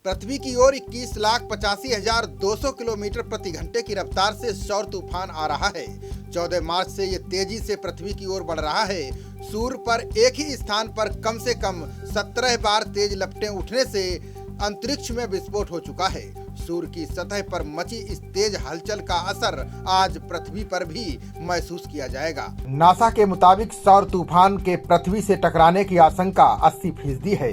पृथ्वी की ओर 21,85,200 किलोमीटर प्रति घंटे की रफ्तार से सौर तूफान आ रहा है। 14 मार्च से ये तेजी से पृथ्वी की ओर बढ़ रहा है। सूर्य पर एक ही स्थान पर कम से कम 17 बार तेज लपटें उठने से अंतरिक्ष में विस्फोट हो चुका है। सूर्य की सतह पर मची इस तेज हलचल का असर आज पृथ्वी पर भी महसूस किया जाएगा। नासा के मुताबिक सौर तूफान के पृथ्वी से टकराने की आशंका 80% है।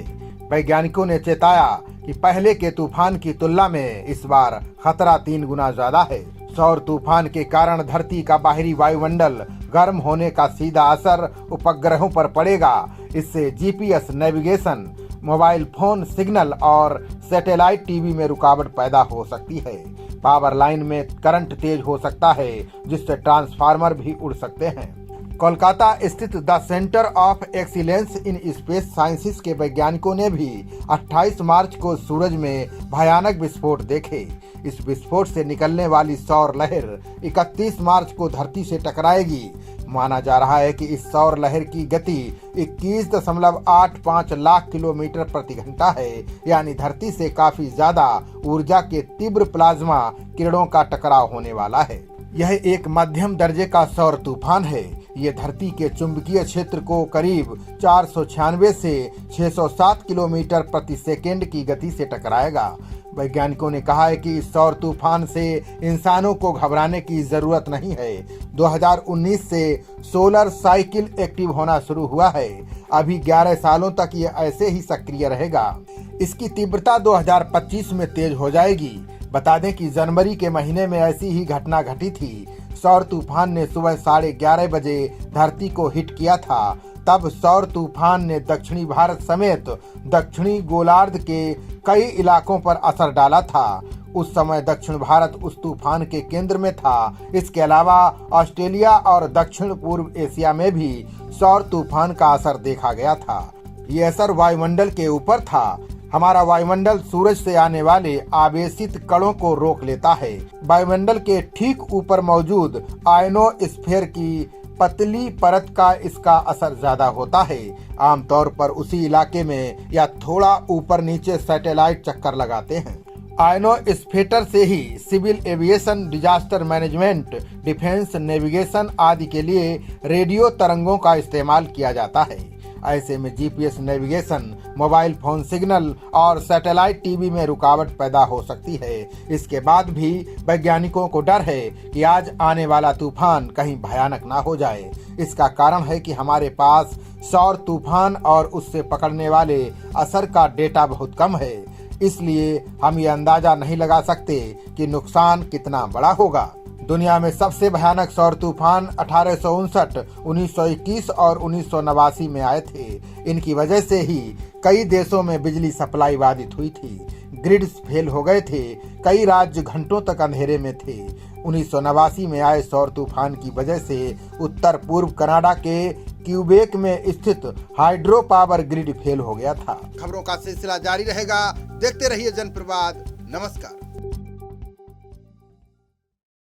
वैज्ञानिकों ने चेताया कि पहले के तूफान की तुलना में इस बार खतरा 3 गुना ज्यादा है। सौर तूफान के कारण धरती का बाहरी वायुमंडल गर्म होने का सीधा असर उपग्रहों पर पड़ेगा। इससे GPS navigation, mobile phone signal और सैटेलाइट टीवी में रुकावट पैदा हो सकती है। पावर लाइन में करंट तेज हो सकता है, जिससे ट्रांसफार्मर भी उड़ सकते हैं। कोलकाता स्थित the centre of excellence in space sciences के वैज्ञानिकों ने भी 28 मार्च को सूरज में भयानक विस्फोट देखे। इस विस्फोट से निकलने वाली सौर लहर 31 मार्च को धरती से टकराएगी। माना जा रहा है कि इस सौर लहर की गति 21.85 लाख किलोमीटर प्रति घंटा है, यानी धरती से काफी ज्यादा ऊर्जा के तीव्र प्लाज्मा किरणों का टकराव होने वाला है। यह एक मध्यम दर्जे का सौर तूफान है। ये धरती के चुंबकीय क्षेत्र को करीब 496 से 607 किलोमीटर प्रति सेकेंड की गति से टकराएगा। वैज्ञानिकों ने कहा है कि इस सौर तूफान से इंसानों को घबराने की जरूरत नहीं है। 2019 से सोलर साइकिल एक्टिव होना शुरू हुआ है। अभी 11 सालों तक ये ऐसे ही सक्रिय रहेगा। इसकी तीव्रता 2025 में तेज हो जाएगी। बता दें कि जनवरी के महीने में ऐसी ही घटना घटी थी। सौर तूफान ने सुबह 11:30 बजे धरती को हिट किया था। तब सौर तूफान ने दक्षिणी भारत समेत दक्षिणी गोलार्ध के कई इलाकों पर असर डाला था। उस समय दक्षिण भारत उस तूफान के केंद्र में था। इसके अलावा ऑस्ट्रेलिया और दक्षिण पूर्व एशिया में भी सौर तूफान का असर देखा गया था। ये असर वायुमंडल के ऊपर था। हमारा वायुमंडल सूरज से आने वाले आवेशित कणों को रोक लेता है। वायुमंडल के ठीक ऊपर मौजूद आयनोस्फीयर की पतली परत का इसका असर ज्यादा होता है। आमतौर पर उसी इलाके में या थोड़ा ऊपर नीचे सैटेलाइट चक्कर लगाते हैं। आयनोस्फीयर से ही civil aviation, disaster management, defence, navigation आदि के लिए रेडियो तरंगों का इस्तेमाल किया जाता है। ऐसे में GPS navigation, mobile phone signal और सैटेलाइट टीवी में रुकावट पैदा हो सकती है। इसके बाद भी वैज्ञानिकों को डर है कि आज आने वाला तूफान कहीं भयानक ना हो जाए। इसका कारण है कि हमारे पास सौर तूफान और उससे पकड़ने वाले असर का डेटा बहुत कम है। इसलिए हम ये अंदाजा नहीं लगा सकते कि नुकसान कितना बड़ा होगा। दुनिया में सबसे भयानक सौर तूफान 1859, 1921 और 1989 में आए थे। इनकी वजह से ही कई देशों में बिजली सप्लाई बाधित हुई थी। ग्रिड्स फेल हो गए थे। कई राज्य घंटों तक अंधेरे में थे। 1989 में आए सौर तूफान की वजह से उत्तर पूर्व कनाडा के क्यूबेक में स्थित हाइड्रो पावर ग्रिड फेल हो गया था। खबरों का सिलसिला जारी रहेगा। देखते रहिए जनप्रवाद। नमस्कार।